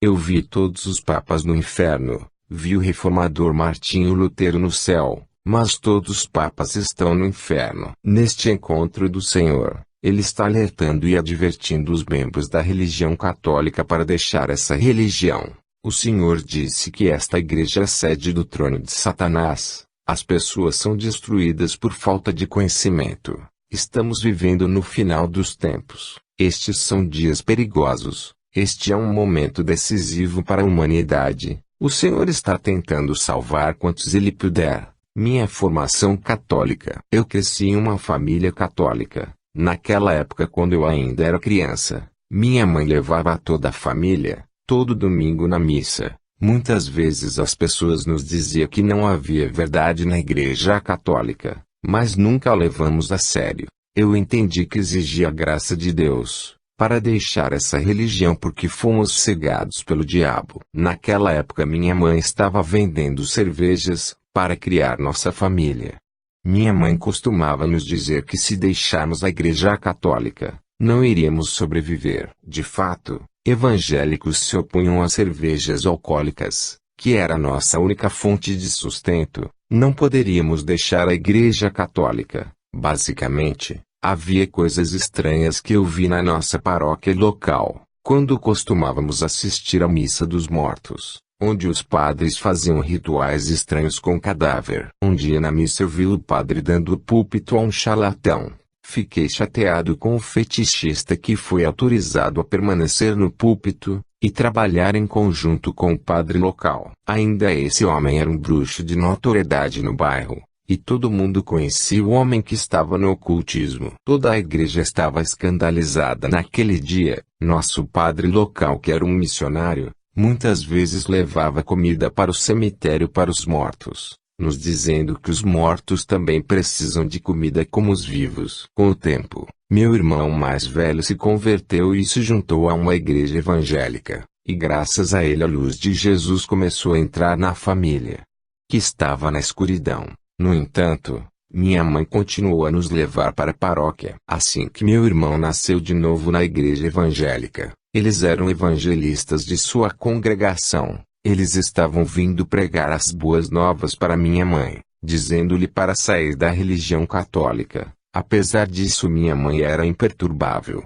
Eu vi todos os papas no inferno, vi o reformador Martinho Lutero no céu, mas todos os papas estão no inferno. Neste encontro do Senhor, Ele está alertando e advertindo os membros da religião católica para deixar essa religião. O Senhor disse que esta igreja é a sede do trono de Satanás. As pessoas são destruídas por falta de conhecimento. Estamos vivendo no final dos tempos. Estes são dias perigosos. Este é um momento decisivo para a humanidade. O Senhor está tentando salvar quantos Ele puder. Minha formação católica. Eu cresci em uma família católica. Naquela época, quando eu ainda era criança, minha mãe levava toda a família, todo domingo na missa. Muitas vezes as pessoas nos diziam que não havia verdade na Igreja Católica, mas nunca a levamos a sério. Eu entendi que exigia a graça de Deus para deixar essa religião porque fomos cegados pelo diabo. Naquela época minha mãe estava vendendo cervejas para criar nossa família. Minha mãe costumava nos dizer que se deixarmos a Igreja Católica, não iríamos sobreviver. De fato, evangélicos se opunham às cervejas alcoólicas, que era a nossa única fonte de sustento. Não poderíamos deixar a Igreja Católica. Basicamente, havia coisas estranhas que eu vi na nossa paróquia local, quando costumávamos assistir à Missa dos Mortos, onde os padres faziam rituais estranhos com cadáver. Um dia na missa eu vi o padre dando o púlpito a um charlatão. Fiquei chateado com o fetichista que foi autorizado a permanecer no púlpito e trabalhar em conjunto com o padre local. Ainda esse homem era um bruxo de notoriedade no bairro, e todo mundo conhecia o homem que estava no ocultismo. Toda a igreja estava escandalizada naquele dia. Nosso padre local, que era um missionário, muitas vezes levava comida para o cemitério para os mortos, nos dizendo que os mortos também precisam de comida como os vivos. Com o tempo, meu irmão mais velho se converteu e se juntou a uma igreja evangélica, e graças a ele a luz de Jesus começou a entrar na família, que estava na escuridão. No entanto, minha mãe continuou a nos levar para a paróquia. Assim que meu irmão nasceu de novo na igreja evangélica, eles eram evangelistas de sua congregação. Eles estavam vindo pregar as boas novas para minha mãe, dizendo-lhe para sair da religião católica. Apesar disso, minha mãe era imperturbável.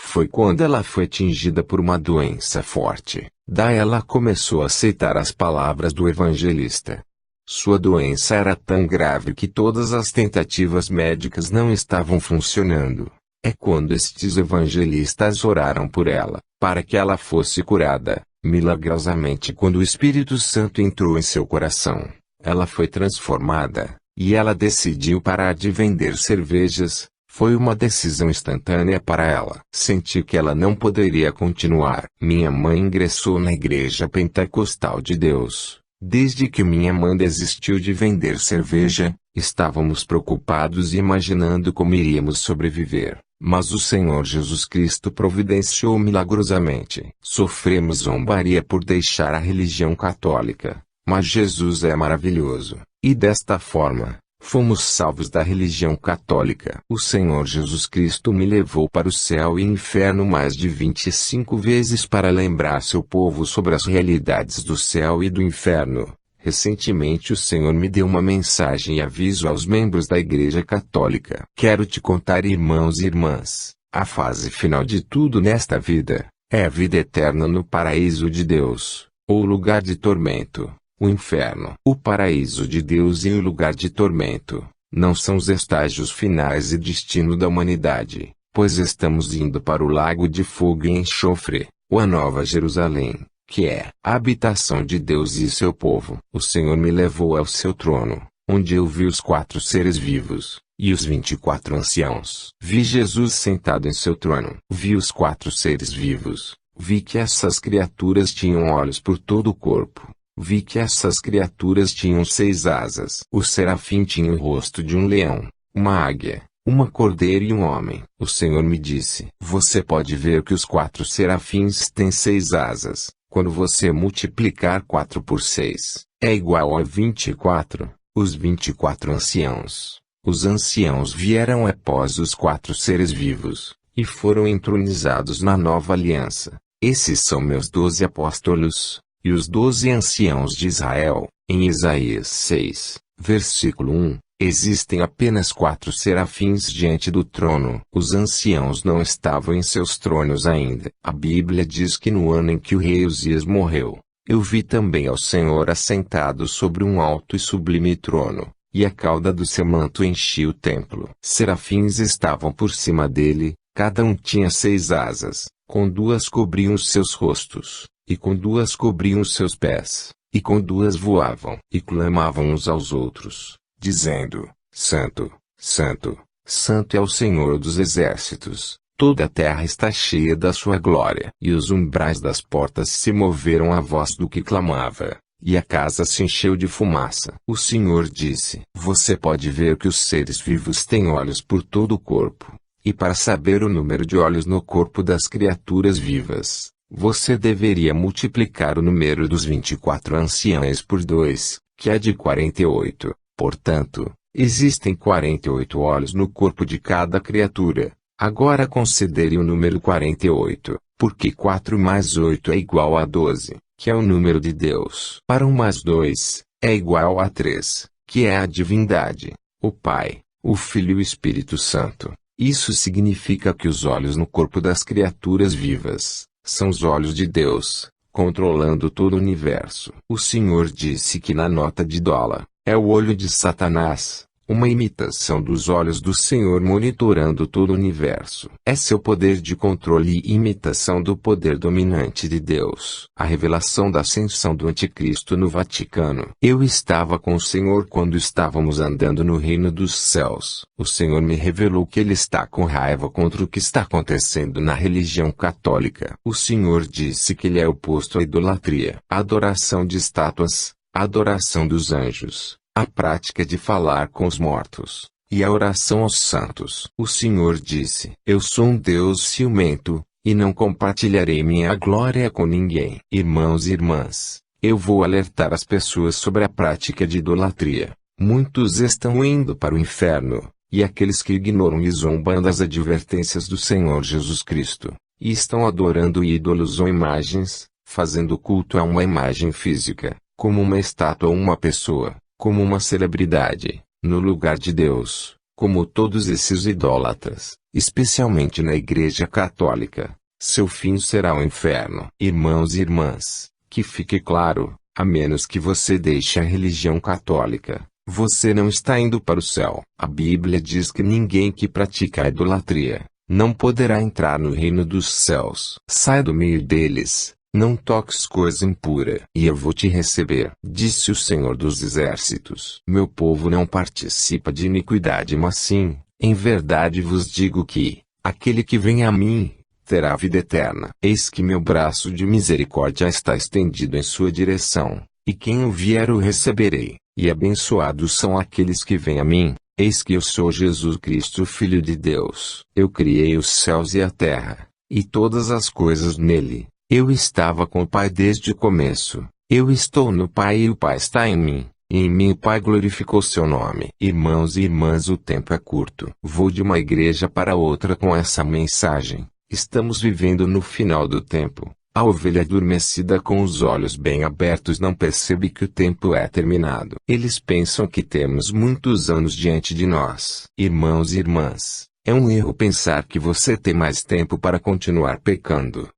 Foi quando ela foi atingida por uma doença forte. Daí ela começou a aceitar as palavras do evangelista. Sua doença era tão grave que todas as tentativas médicas não estavam funcionando. É quando estes evangelistas oraram por ela, para que ela fosse curada. Milagrosamente, quando o Espírito Santo entrou em seu coração, ela foi transformada, e ela decidiu parar de vender cervejas. Foi uma decisão instantânea para ela. Senti que ela não poderia continuar. Minha mãe ingressou na Igreja Pentecostal de Deus. Desde que minha mãe desistiu de vender cerveja, estávamos preocupados e imaginando como iríamos sobreviver. Mas o Senhor Jesus Cristo providenciou milagrosamente. Sofremos zombaria por deixar a religião católica, mas Jesus é maravilhoso, e desta forma, fomos salvos da religião católica. O Senhor Jesus Cristo me levou para o céu e inferno mais de 25 vezes para lembrar seu povo sobre as realidades do céu e do inferno. Recentemente o Senhor me deu uma mensagem e aviso aos membros da Igreja Católica. Quero te contar, irmãos e irmãs, a fase final de tudo nesta vida, é a vida eterna no paraíso de Deus, ou lugar de tormento, o inferno. O paraíso de Deus e o lugar de tormento, não são os estágios finais e destino da humanidade, pois estamos indo para o lago de fogo e enxofre, ou a Nova Jerusalém, que é a habitação de Deus e seu povo. O Senhor me levou ao seu trono, onde eu vi os 4 seres vivos, e os 24 anciãos. Vi Jesus sentado em seu trono. Vi os 4 seres vivos. Vi que essas criaturas tinham olhos por todo o corpo. Vi que essas criaturas tinham 6 asas. O serafim tinha o rosto de um leão, uma águia, uma cordeira e um homem. O Senhor me disse: você pode ver que os 4 serafins têm 6 asas. Quando você multiplicar 4 por 6, é igual a 24, os 24 anciãos. Os anciãos vieram após os 4 seres vivos, e foram entronizados na nova aliança. Esses são meus 12 apóstolos, e os 12 anciãos de Israel. Em Isaías 6, versículo 1, existem apenas 4 serafins diante do trono. Os anciãos não estavam em seus tronos ainda. A Bíblia diz que no ano em que o rei Uzias morreu, eu vi também ao Senhor assentado sobre um alto e sublime trono, e a cauda do seu manto enchia o templo. Serafins estavam por cima dele, cada um tinha 6 asas, com 2 cobriam os seus rostos, e com 2 cobriam os seus pés, e com 2 voavam, e clamavam uns aos outros, dizendo: Santo, Santo, Santo é o Senhor dos exércitos, toda a terra está cheia da sua glória. E os umbrais das portas se moveram à voz do que clamava, e a casa se encheu de fumaça. O Senhor disse: Você pode ver que os seres vivos têm olhos por todo o corpo, e para saber o número de olhos no corpo das criaturas vivas, você deveria multiplicar o número dos 24 anciãos por 2, que é de 48. Portanto, existem 48 olhos no corpo de cada criatura. Agora considere o número 48, porque 4 mais 8 é igual a 12, que é o número de Deus. Para 1 mais 2, é igual a 3, que é a divindade, o Pai, o Filho e o Espírito Santo. Isso significa que os olhos no corpo das criaturas vivas são os olhos de Deus, controlando todo o universo. O Senhor disse que na nota de dólar é o olho de Satanás, uma imitação dos olhos do Senhor monitorando todo o universo. É seu poder de controle e imitação do poder dominante de Deus. A revelação da ascensão do Anticristo no Vaticano. Eu estava com o Senhor quando estávamos andando no reino dos céus. O Senhor me revelou que ele está com raiva contra o que está acontecendo na religião católica. O Senhor disse que ele é oposto à idolatria, à adoração de estátuas, à adoração dos anjos, a prática de falar com os mortos, e a oração aos santos. O Senhor disse: Eu sou um Deus ciumento, e não compartilharei minha glória com ninguém. Irmãos e irmãs, eu vou alertar as pessoas sobre a prática de idolatria. Muitos estão indo para o inferno, e aqueles que ignoram e zombam das advertências do Senhor Jesus Cristo, e estão adorando ídolos ou imagens, fazendo culto a uma imagem física, como uma estátua ou uma pessoa, como uma celebridade, no lugar de Deus, como todos esses idólatras, especialmente na Igreja Católica. Seu fim será o inferno. Irmãos e irmãs, que fique claro, a menos que você deixe a religião católica, você não está indo para o céu. A Bíblia diz que ninguém que pratica a idolatria não poderá entrar no reino dos céus. Saia do meio deles. Não toques coisa impura, e eu vou te receber, disse o Senhor dos Exércitos. Meu povo não participa de iniquidade, mas sim, em verdade vos digo que, aquele que vem a mim, terá vida eterna. Eis que meu braço de misericórdia está estendido em sua direção, e quem o vier o receberei, e abençoados são aqueles que vêm a mim. Eis que eu sou Jesus Cristo, Filho de Deus. Eu criei os céus e a terra, e todas as coisas nele. Eu estava com o Pai desde o começo. Eu estou no Pai e o Pai está em mim, e em mim o Pai glorificou seu nome. Irmãos e irmãs, o tempo é curto. Vou de uma igreja para outra com essa mensagem. Estamos vivendo no final do tempo. A ovelha adormecida com os olhos bem abertos não percebe que o tempo é terminado. Eles pensam que temos muitos anos diante de nós. Irmãos e irmãs, é um erro pensar que você tem mais tempo para continuar pecando.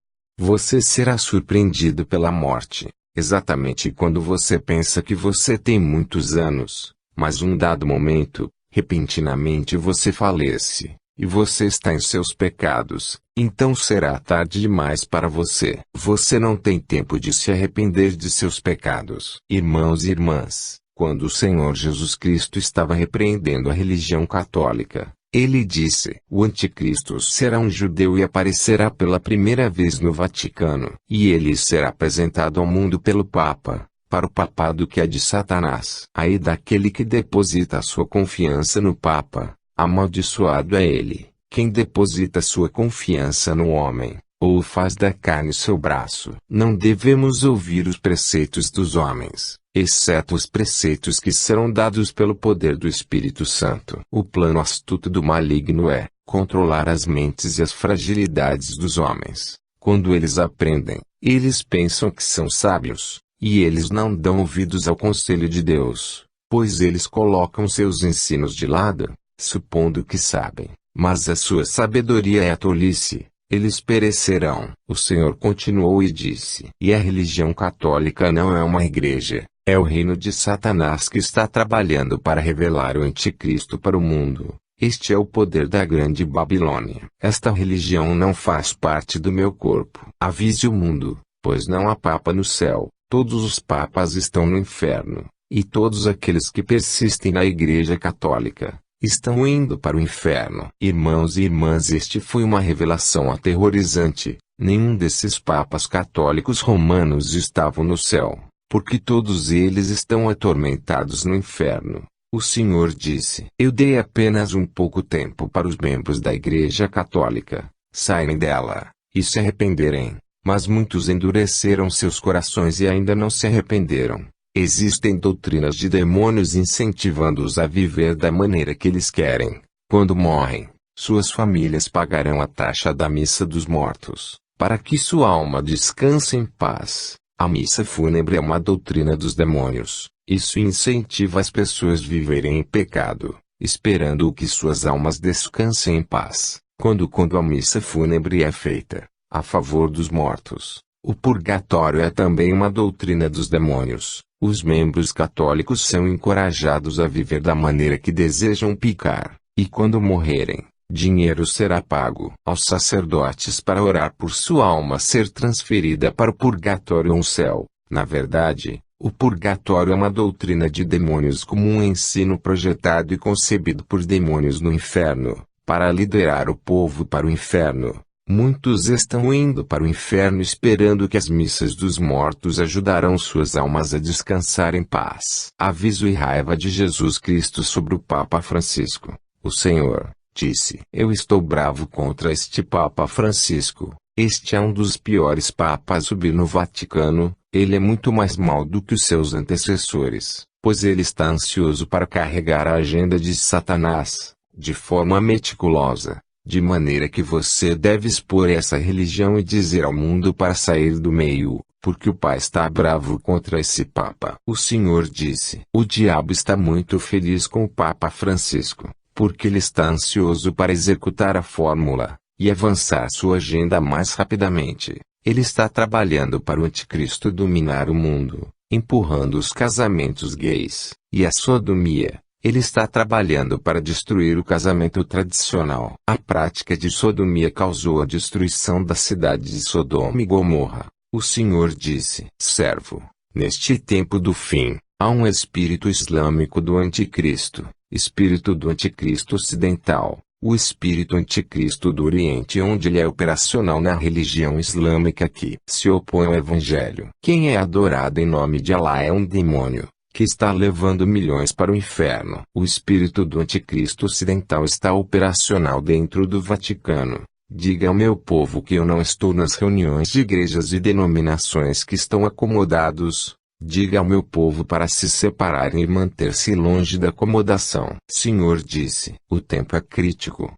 Você será surpreendido pela morte, exatamente quando você pensa que você tem muitos anos, mas um dado momento, repentinamente você falece, e você está em seus pecados, então será tarde demais para você. Você não tem tempo de se arrepender de seus pecados. Irmãos e irmãs, quando o Senhor Jesus Cristo estava repreendendo a religião católica, ele disse: o Anticristo será um judeu e aparecerá pela primeira vez no Vaticano. E ele será apresentado ao mundo pelo Papa, para o papado que é de Satanás. Aí daquele que deposita sua confiança no Papa, amaldiçoado é ele. Quem deposita sua confiança no homem, ou faz da carne seu braço. Não devemos ouvir os preceitos dos homens, exceto os preceitos que serão dados pelo poder do Espírito Santo. O plano astuto do maligno é controlar as mentes e as fragilidades dos homens, Quando eles aprendem, eles pensam que são sábios, e eles não dão ouvidos ao conselho de Deus, pois eles colocam seus ensinos de lado, supondo que sabem, mas a sua sabedoria é a tolice. Eles perecerão. O Senhor continuou e disse: E a religião católica não é uma igreja, é o reino de Satanás que está trabalhando para revelar o anticristo para o mundo. Este é o poder da grande Babilônia. Esta religião não faz parte do meu corpo. Avise o mundo, pois não há papa no céu. Todos os papas estão no inferno, e todos aqueles que persistem na Igreja Católica estão indo para o inferno. Irmãos e irmãs, este foi uma revelação aterrorizante. Nenhum desses papas católicos romanos estavam no céu, porque todos eles estão atormentados no inferno. O Senhor disse: Eu dei apenas um pouco tempo para os membros da Igreja Católica saírem dela e se arrependerem, mas muitos endureceram seus corações e ainda não se arrependeram. Existem doutrinas de demônios incentivando-os a viver da maneira que eles querem. Quando morrem, suas famílias pagarão a taxa da missa dos mortos, para que sua alma descanse em paz. A missa fúnebre é uma doutrina dos demônios. Isso incentiva as pessoas a viverem em pecado, esperando que suas almas descansem em paz. Quando a missa fúnebre é feita a favor dos mortos, o purgatório é também uma doutrina dos demônios. Os membros católicos são encorajados a viver da maneira que desejam picar, e quando morrerem, dinheiro será pago aos sacerdotes para orar por sua alma ser transferida para o purgatório ou o céu. Na verdade, o purgatório é uma doutrina de demônios como um ensino projetado e concebido por demônios no inferno, para liderar o povo para o inferno. Muitos estão indo para o inferno esperando que as missas dos mortos ajudarão suas almas a descansar em paz. Aviso e raiva de Jesus Cristo sobre o Papa Francisco. O Senhor disse: Eu estou bravo contra este Papa Francisco. Este é um dos piores papas a subir no Vaticano. Ele é muito mais mau do que os seus antecessores, pois ele está ansioso para carregar a agenda de Satanás, de forma meticulosa. De maneira que você deve expor essa religião e dizer ao mundo para sair do meio, porque o Pai está bravo contra esse Papa. O Senhor disse: O diabo está muito feliz com o Papa Francisco, porque ele está ansioso para executar a fórmula, e avançar sua agenda mais rapidamente. Ele está trabalhando para o anticristo dominar o mundo, empurrando os casamentos gays, e a sodomia. Ele está trabalhando para destruir o casamento tradicional. A prática de sodomia causou a destruição da cidade de Sodoma e Gomorra. O Senhor disse: Servo, neste tempo do fim, há um espírito islâmico do anticristo, espírito do anticristo ocidental, o espírito anticristo do Oriente, onde ele é operacional na religião islâmica que se opõe ao Evangelho. Quem é adorado em nome de Alá é um demônio, que está levando milhões para o inferno. O espírito do anticristo ocidental está operacional dentro do Vaticano. Diga ao meu povo que eu não estou nas reuniões de igrejas e denominações que estão acomodados. Diga ao meu povo para se separarem e manter-se longe da acomodação. Senhor disse: O tempo é crítico.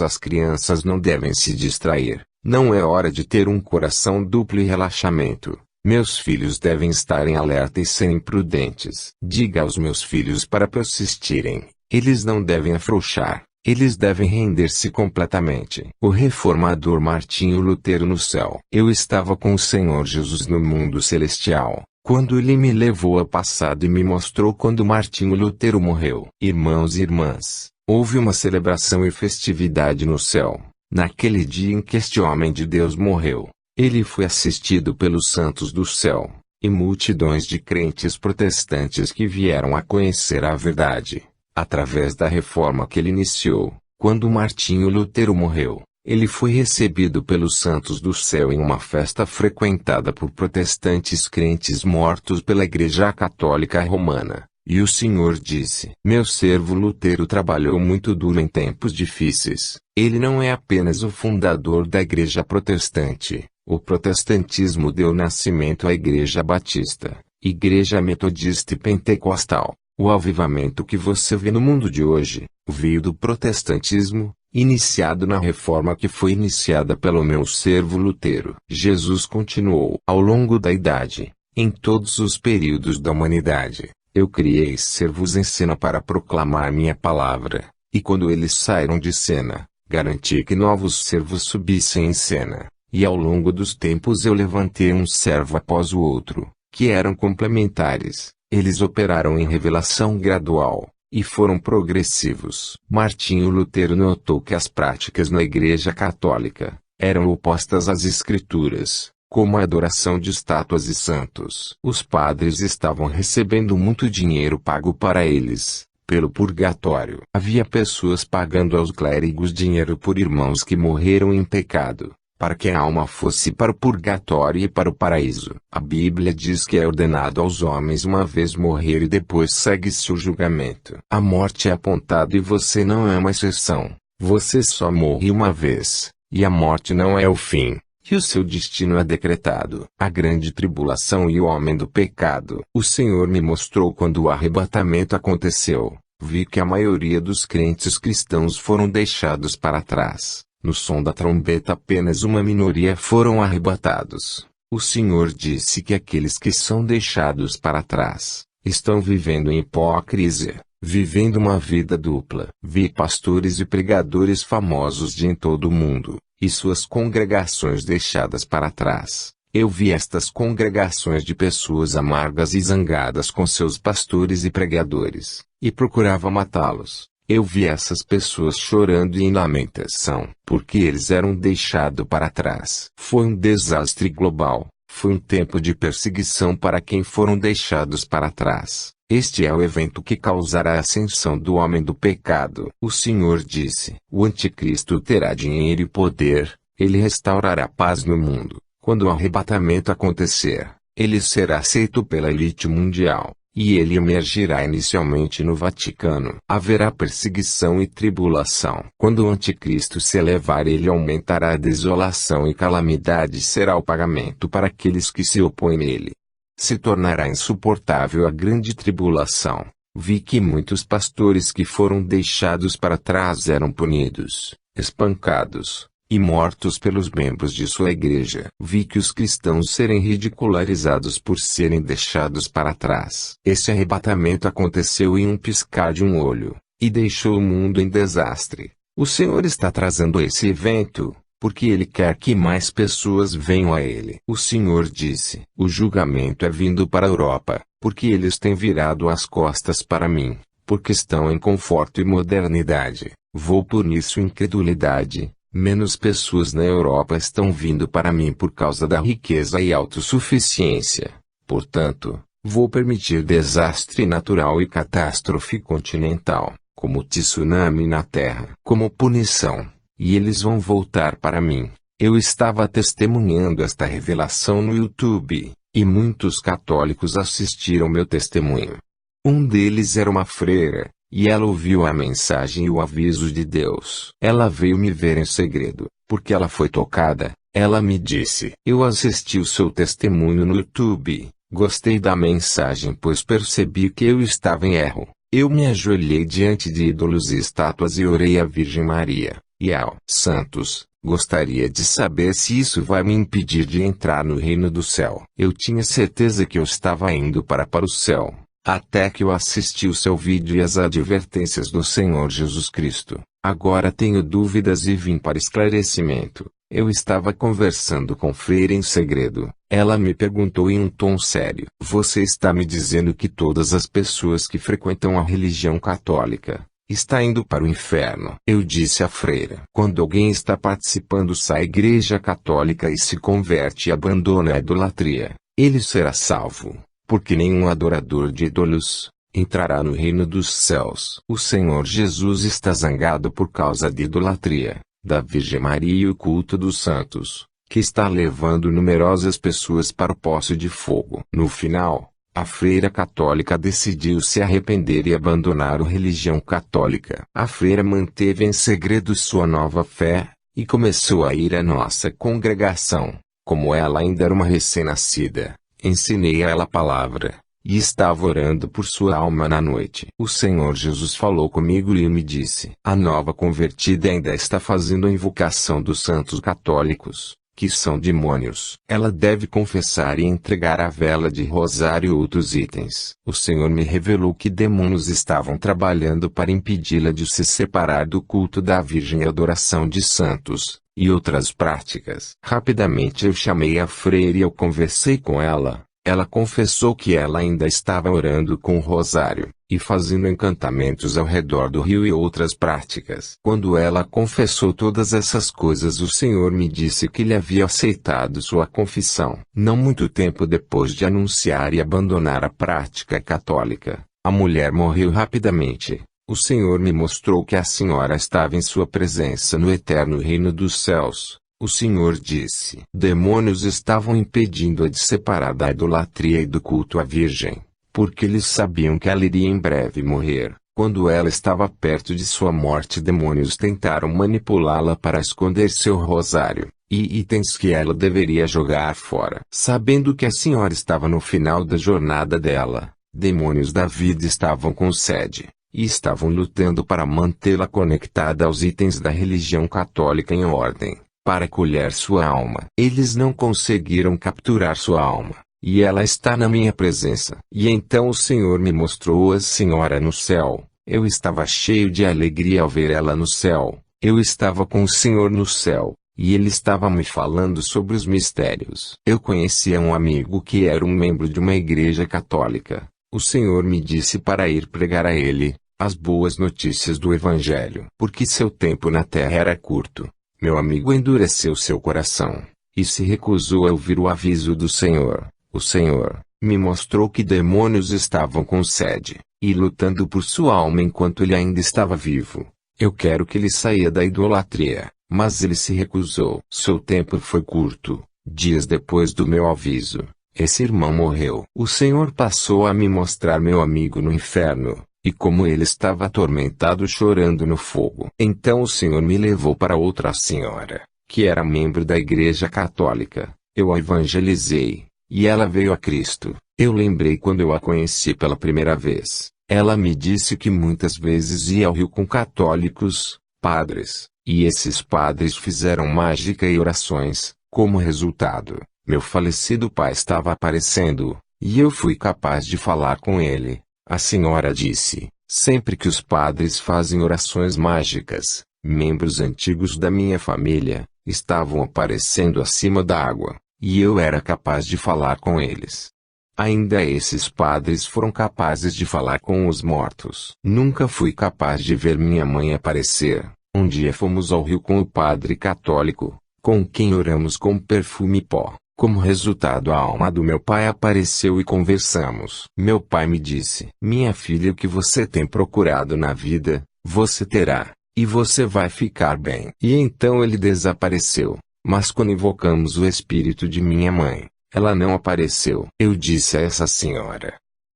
As crianças não devem se distrair. Não é hora de ter um coração duplo e relaxamento. Meus filhos devem estar em alerta e serem prudentes. Diga aos meus filhos para persistirem. Eles não devem afrouxar. Eles devem render-se completamente. O reformador Martinho Lutero no céu. Eu estava com o Senhor Jesus no mundo celestial, quando ele me levou ao passado e me mostrou quando Martinho Lutero morreu. Irmãos e irmãs, houve uma celebração e festividade no céu, naquele dia em que este homem de Deus morreu. Ele foi assistido pelos santos do céu, e multidões de crentes protestantes que vieram a conhecer a verdade, através da reforma que ele iniciou. Quando Martinho Lutero morreu, ele foi recebido pelos santos do céu em uma festa frequentada por protestantes crentes mortos pela Igreja Católica Romana. E o Senhor disse: Meu servo Lutero trabalhou muito duro em tempos difíceis. Ele não é apenas o fundador da Igreja Protestante. O protestantismo deu nascimento à Igreja Batista, Igreja Metodista e Pentecostal. O avivamento que você vê no mundo de hoje veio do protestantismo, iniciado na reforma que foi iniciada pelo meu servo Lutero. Jesus continuou: ao longo da idade, em todos os períodos da humanidade, eu criei servos em cena para proclamar minha palavra, e quando eles saíram de cena, garanti que novos servos subissem em cena, e ao longo dos tempos eu levantei um servo após o outro, que eram complementares. Eles operaram em revelação gradual, e foram progressivos. Martinho Lutero notou que as práticas na Igreja Católica eram opostas às Escrituras, como a adoração de estátuas e santos. Os padres estavam recebendo muito dinheiro pago para eles, pelo purgatório. Havia pessoas pagando aos clérigos dinheiro por irmãos que morreram em pecado, para que a alma fosse para o purgatório e para o paraíso. A Bíblia diz que é ordenado aos homens uma vez morrer e depois segue-se o julgamento. A morte é apontada e você não é uma exceção. Você só morre uma vez, e a morte não é o fim, e o seu destino é decretado. A grande tribulação e o homem do pecado. O Senhor me mostrou quando o arrebatamento aconteceu. Vi que a maioria dos crentes cristãos foram deixados para trás. No som da trombeta apenas uma minoria foram arrebatados. O Senhor disse que aqueles que são deixados para trás, estão vivendo em hipocrisia, vivendo uma vida dupla. Vi pastores e pregadores famosos de em todo o mundo, e suas congregações deixadas para trás. Eu vi estas congregações de pessoas amargas e zangadas com seus pastores e pregadores, e procurava matá-los. Eu vi essas pessoas chorando e em lamentação, porque eles eram deixados para trás. Foi um desastre global, foi um tempo de perseguição para quem foram deixados para trás. Este é o evento que causará a ascensão do homem do pecado. O Senhor disse: o anticristo terá dinheiro e poder, ele restaurará a paz no mundo. Quando o arrebatamento acontecer, ele será aceito pela elite mundial. E ele emergirá inicialmente no Vaticano. Haverá perseguição e tribulação. Quando o anticristo se elevar, ele aumentará a desolação e calamidade será o pagamento para aqueles que se opõem nele. Se tornará insuportável a grande tribulação. Vi que muitos pastores que foram deixados para trás eram punidos, espancados e mortos pelos membros de sua igreja. Vi que os cristãos serem ridicularizados por serem deixados para trás. Esse arrebatamento aconteceu em um piscar de um olho, e deixou o mundo em desastre. O Senhor está trazendo esse evento, porque Ele quer que mais pessoas venham a Ele. O Senhor disse: o julgamento é vindo para a Europa, porque eles têm virado as costas para mim, porque estão em conforto e modernidade. Vou punir sua incredulidade. Menos pessoas na Europa estão vindo para mim por causa da riqueza e autossuficiência. Portanto, vou permitir desastre natural e catástrofe continental, como tsunami na terra, como punição, e eles vão voltar para mim. Eu estava testemunhando esta revelação no YouTube, e muitos católicos assistiram meu testemunho. Um deles era uma freira, e ela ouviu a mensagem e o aviso de Deus. Ela veio me ver em segredo, porque ela foi tocada. Ela me disse: eu assisti o seu testemunho no YouTube, gostei da mensagem pois percebi que eu estava em erro. Eu me ajoelhei diante de ídolos e estátuas e orei à Virgem Maria, e ao santos. Gostaria de saber se isso vai me impedir de entrar no reino do céu. Eu tinha certeza que eu estava indo para o céu. Até que eu assisti o seu vídeo e as advertências do Senhor Jesus Cristo. Agora tenho dúvidas e vim para esclarecimento. Eu estava conversando com Freira em segredo. Ela me perguntou em um tom sério: você está me dizendo que todas as pessoas que frequentam a religião católica estão indo para o inferno? Eu disse à Freira: quando alguém está participando da Igreja Católica e se converte e abandona a idolatria, ele será salvo. Porque nenhum adorador de ídolos entrará no reino dos céus. O Senhor Jesus está zangado por causa de idolatria, da Virgem Maria e o culto dos santos, que está levando numerosas pessoas para o poço de fogo. No final, a freira católica decidiu se arrepender e abandonar a religião católica. A freira manteve em segredo sua nova fé, e começou a ir à nossa congregação. Como ela ainda era uma recém-nascida, ensinei a ela a palavra, e estava orando por sua alma na noite. O Senhor Jesus falou comigo e me disse: a nova convertida ainda está fazendo a invocação dos santos católicos, que são demônios. Ela deve confessar e entregar a vela de rosário e outros itens. O Senhor me revelou que demônios estavam trabalhando para impedi-la de se separar do culto da Virgem e adoração de santos, e outras práticas. Rapidamente eu chamei a freira e eu conversei com ela. Ela confessou que ela ainda estava orando com o rosário, e fazendo encantamentos ao redor do rio e outras práticas. Quando ela confessou todas essas coisas, o Senhor me disse que ele havia aceitado sua confissão. Não muito tempo depois de anunciar e abandonar a prática católica, a mulher morreu rapidamente. O Senhor me mostrou que a senhora estava em sua presença no eterno reino dos céus. O Senhor disse: demônios estavam impedindo-a de separar da idolatria e do culto à Virgem, porque eles sabiam que ela iria em breve morrer. Quando ela estava perto de sua morte, demônios tentaram manipulá-la para esconder seu rosário, e itens que ela deveria jogar fora. Sabendo que a senhora estava no final da jornada dela, demônios da vida estavam com sede, e estavam lutando para mantê-la conectada aos itens da religião católica em ordem, para colher sua alma. Eles não conseguiram capturar sua alma, e ela está na minha presença. E então o Senhor me mostrou a senhora no céu. Eu estava cheio de alegria ao ver ela no céu. Eu estava com o Senhor no céu, e ele estava me falando sobre os mistérios. Eu conhecia um amigo que era um membro de uma igreja católica. O Senhor me disse para ir pregar a ele as boas notícias do Evangelho, porque seu tempo na terra era curto. Meu amigo endureceu seu coração, e se recusou a ouvir o aviso do Senhor. O Senhor me mostrou que demônios estavam com sede, e lutando por sua alma enquanto ele ainda estava vivo. Eu quero que ele saia da idolatria, mas ele se recusou. Seu tempo foi curto. Dias depois do meu aviso, esse irmão morreu. O Senhor passou a me mostrar meu amigo no inferno, e como ele estava atormentado chorando no fogo. Então o Senhor me levou para outra senhora, que era membro da igreja católica. Eu a evangelizei, e ela veio a Cristo. Eu lembrei quando eu a conheci pela primeira vez. Ela me disse que muitas vezes ia ao rio com católicos, padres, e esses padres fizeram mágica e orações. Como resultado, meu falecido pai estava aparecendo, e eu fui capaz de falar com ele. A senhora disse: sempre que os padres fazem orações mágicas, membros antigos da minha família estavam aparecendo acima da água, e eu era capaz de falar com eles. Ainda esses padres foram capazes de falar com os mortos. Nunca fui capaz de ver minha mãe aparecer. Um dia fomos ao rio com o padre católico, com quem oramos com perfume e pó. Como resultado, a alma do meu pai apareceu e conversamos. Meu pai me disse: minha filha, o que você tem procurado na vida, você terá, e você vai ficar bem. E então ele desapareceu. Mas quando invocamos o espírito de minha mãe, ela não apareceu. Eu disse a essa senhora: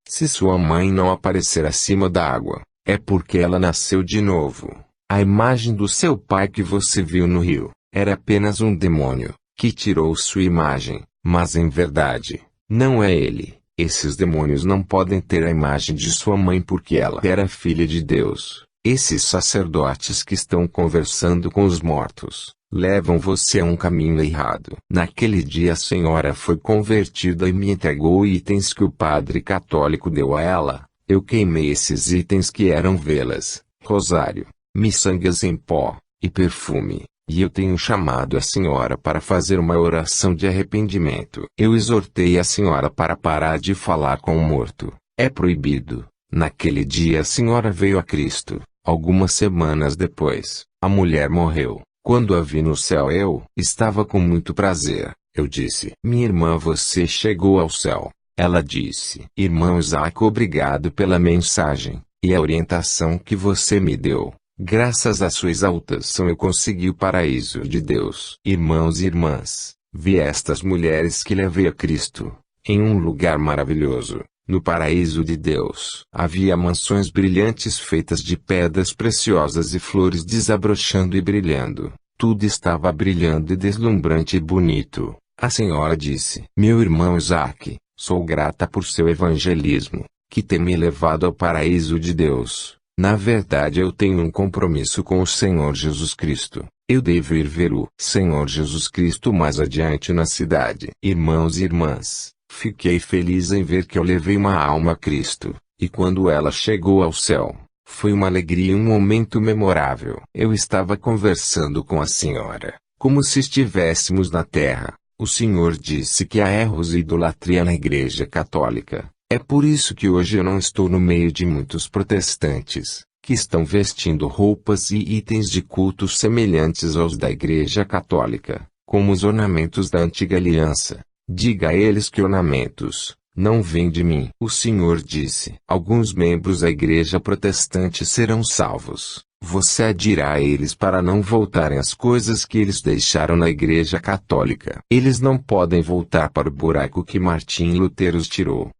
se sua mãe não aparecer acima da água, é porque ela nasceu de novo. A imagem do seu pai que você viu no rio, era apenas um demônio que tirou sua imagem, mas em verdade, não é ele. Esses demônios não podem ter a imagem de sua mãe porque ela era filha de Deus. Esses sacerdotes que estão conversando com os mortos, levam você a um caminho errado. Naquele dia a senhora foi convertida e me entregou itens que o padre católico deu a ela. Eu queimei esses itens que eram velas, rosário, miçangas em pó, e perfume. E eu tenho chamado a senhora para fazer uma oração de arrependimento. Eu exortei a senhora para parar de falar com o morto. É proibido. Naquele dia a senhora veio a Cristo. Algumas semanas depois, a mulher morreu. Quando a vi no céu eu estava com muito prazer. Eu disse: minha irmã, você chegou ao céu. Ela disse: irmão Isaac, obrigado pela mensagem e a orientação que você me deu. Graças à sua exaltação eu consegui o paraíso de Deus. Irmãos e irmãs, vi estas mulheres que levei a Cristo, em um lugar maravilhoso, no paraíso de Deus. Havia mansões brilhantes feitas de pedras preciosas e flores desabrochando e brilhando. Tudo estava brilhando e deslumbrante e bonito. A senhora disse: meu irmão Isaac, Sou grata por seu evangelismo, que tem me levado ao paraíso de Deus. Na verdade, eu tenho um compromisso com o Senhor Jesus Cristo. Eu devo ir ver o Senhor Jesus Cristo mais adiante na cidade. Irmãos e irmãs, fiquei feliz em ver que eu levei uma alma a Cristo, e quando ela chegou ao céu, foi uma alegria e um momento memorável. Eu estava conversando com a senhora, como se estivéssemos na terra. O Senhor disse que há erros e idolatria na Igreja Católica. É por isso que hoje eu não estou no meio de muitos protestantes, que estão vestindo roupas e itens de culto semelhantes aos da Igreja Católica, como os ornamentos da Antiga Aliança. Diga a eles que ornamentos não vêm de mim. O Senhor disse: alguns membros da Igreja Protestante serão salvos. Você dirá a eles para não voltarem às coisas que eles deixaram na Igreja Católica. Eles não podem voltar para o buraco que Martim Lutero os tirou.